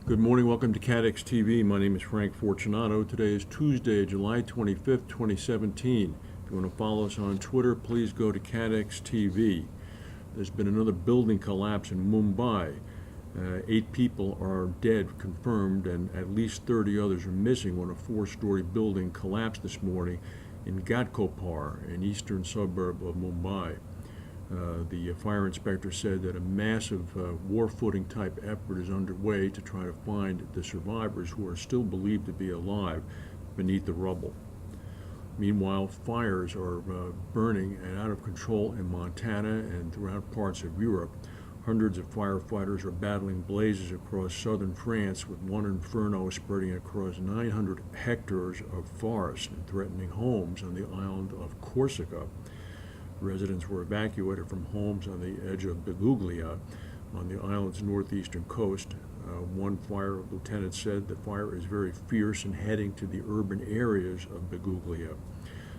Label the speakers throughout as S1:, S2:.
S1: Good morning, welcome to Catex TV. My name is Frank Fortunato. Today is Tuesday, July 25th, 2017. If you want to follow us on Twitter, please go to Catex TV. There's been another building collapse in Mumbai. 8 people are dead, confirmed, and at least 30 others are missing when a 4-story building collapsed this morning in Ghatkopar, an eastern suburb of Mumbai. The fire inspector said that a massive war-footing type effort is underway to try to find the survivors who are still believed to be alive beneath the rubble. Meanwhile, fires are burning and out of control in Montana and throughout parts of Europe. Hundreds of firefighters are battling blazes across southern France, with one inferno spreading across 900 hectares of forest and threatening homes on the island of Corsica. Residents were evacuated from homes on the edge of Biguglia on the island's northeastern coast. One fire lieutenant said the fire is very fierce and heading to the urban areas of Biguglia.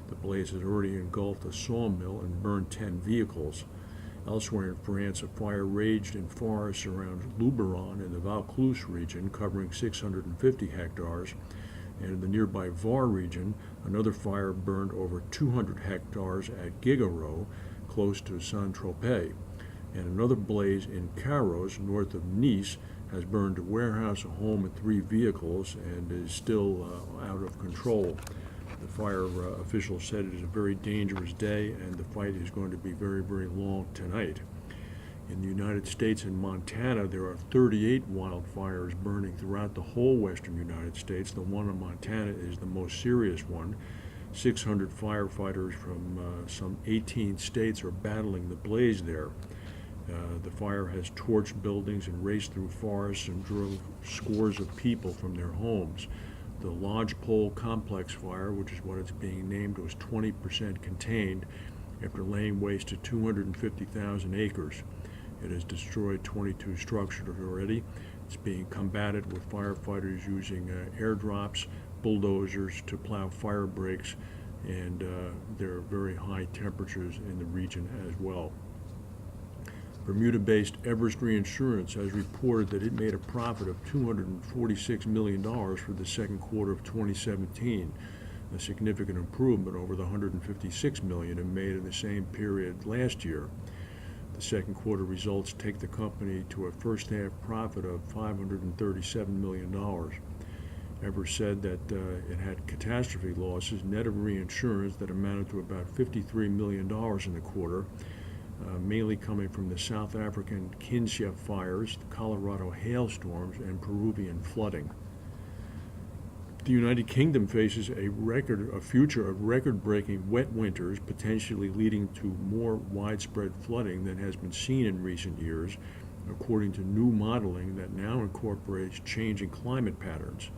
S1: The blaze has already engulfed a sawmill and burned 10 vehicles. Elsewhere in France, a fire raged in forests around Luberon in the Vaucluse region, covering 650 hectares. And in the nearby Var region, another fire burned over 200 hectares at Gigaro, close to Saint-Tropez. And another blaze in Carros, north of Nice, has burned a warehouse, a home, and 3 vehicles, and is still out of control. The fire officials said it is a very dangerous day, and the fight is going to be very, very long tonight. In the United States and Montana, there are 38 wildfires burning throughout the whole western United States. The one in Montana is the most serious one. 600 firefighters from some 18 states are battling the blaze there. The fire has torched buildings and raced through forests and drove scores of people from their homes. The Lodgepole Complex fire, which is what it's being named, was 20% contained after laying waste to 250,000 acres. It has destroyed 22 structures already. It's being combated with firefighters using airdrops, bulldozers to plow fire breaks, and there are very high temperatures in the region as well. Bermuda-based Everest Reinsurance has reported that it made a profit of $246 million for the second quarter of 2017, a significant improvement over the $156 million it made in the same period last year. The second quarter results take the company to a first-half profit of $537 million. Everest said that it had catastrophe losses net of reinsurance that amounted to about $53 million in the quarter, mainly coming from the South African Kinshasa fires, the Colorado hailstorms, and Peruvian flooding. The United Kingdom faces a future of record-breaking wet winters, potentially leading to more widespread flooding than has been seen in recent years, according to new modeling that now incorporates changing climate patterns.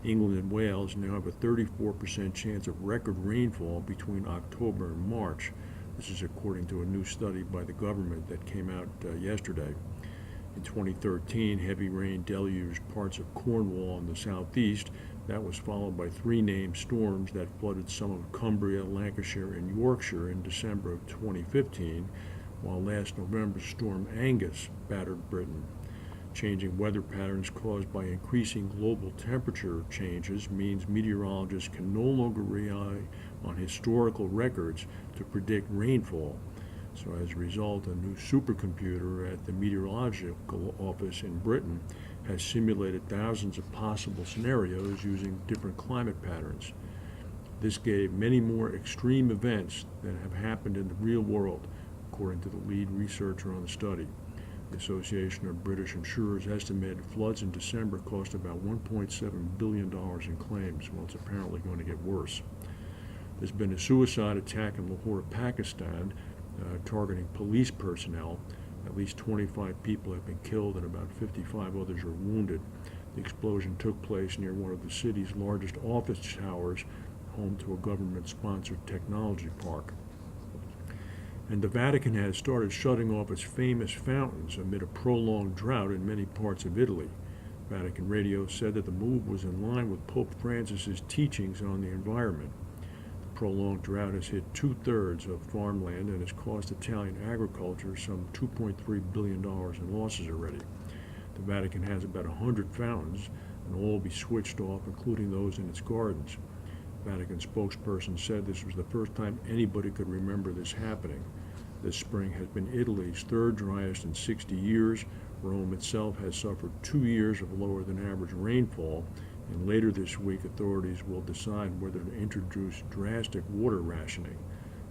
S1: England and Wales now have a 34% chance of record rainfall between October and March. This is according to a new study by the government that came out yesterday. In 2013, heavy rain deluged parts of Cornwall in the southeast. That was followed by 3 named storms that flooded some of Cumbria, Lancashire, and Yorkshire in December of 2015, while last November Storm Angus battered Britain. Changing weather patterns caused by increasing global temperature changes means meteorologists can no longer rely on historical records to predict rainfall. So as a result, a new supercomputer at the Meteorological Office in Britain has simulated thousands of possible scenarios using different climate patterns. This gave many more extreme events than have happened in the real world, according to the lead researcher on the study. The Association of British Insurers estimated floods in December cost about $1.7 billion in claims. Well, it's apparently going to get worse. There's been a suicide attack in Lahore, Pakistan, targeting police personnel. At least 25 people have been killed and about 55 others are wounded. The explosion took place near one of the city's largest office towers, home to a government-sponsored technology park. And the Vatican has started shutting off its famous fountains amid a prolonged drought in many parts of Italy. Vatican Radio said that the move was in line with Pope Francis's teachings on the environment. Prolonged drought has hit 2/3 of farmland and has cost Italian agriculture some $2.3 billion in losses already. The Vatican has about 100 fountains, and all will be switched off, including those in its gardens. Vatican spokesperson said this was the first time anybody could remember this happening. This spring has been Italy's third driest in 60 years. Rome itself has suffered 2 years of lower than average rainfall, and later this week authorities will decide whether to introduce drastic water rationing.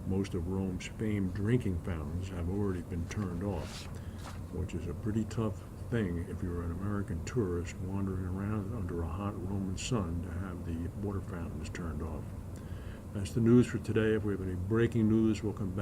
S1: Most of Rome's famed drinking fountains have already been turned off, which is a pretty tough thing if you're an American tourist wandering around under a hot Roman sun to have the water fountains turned off. That's the news for today. If we have any breaking news, we'll come back.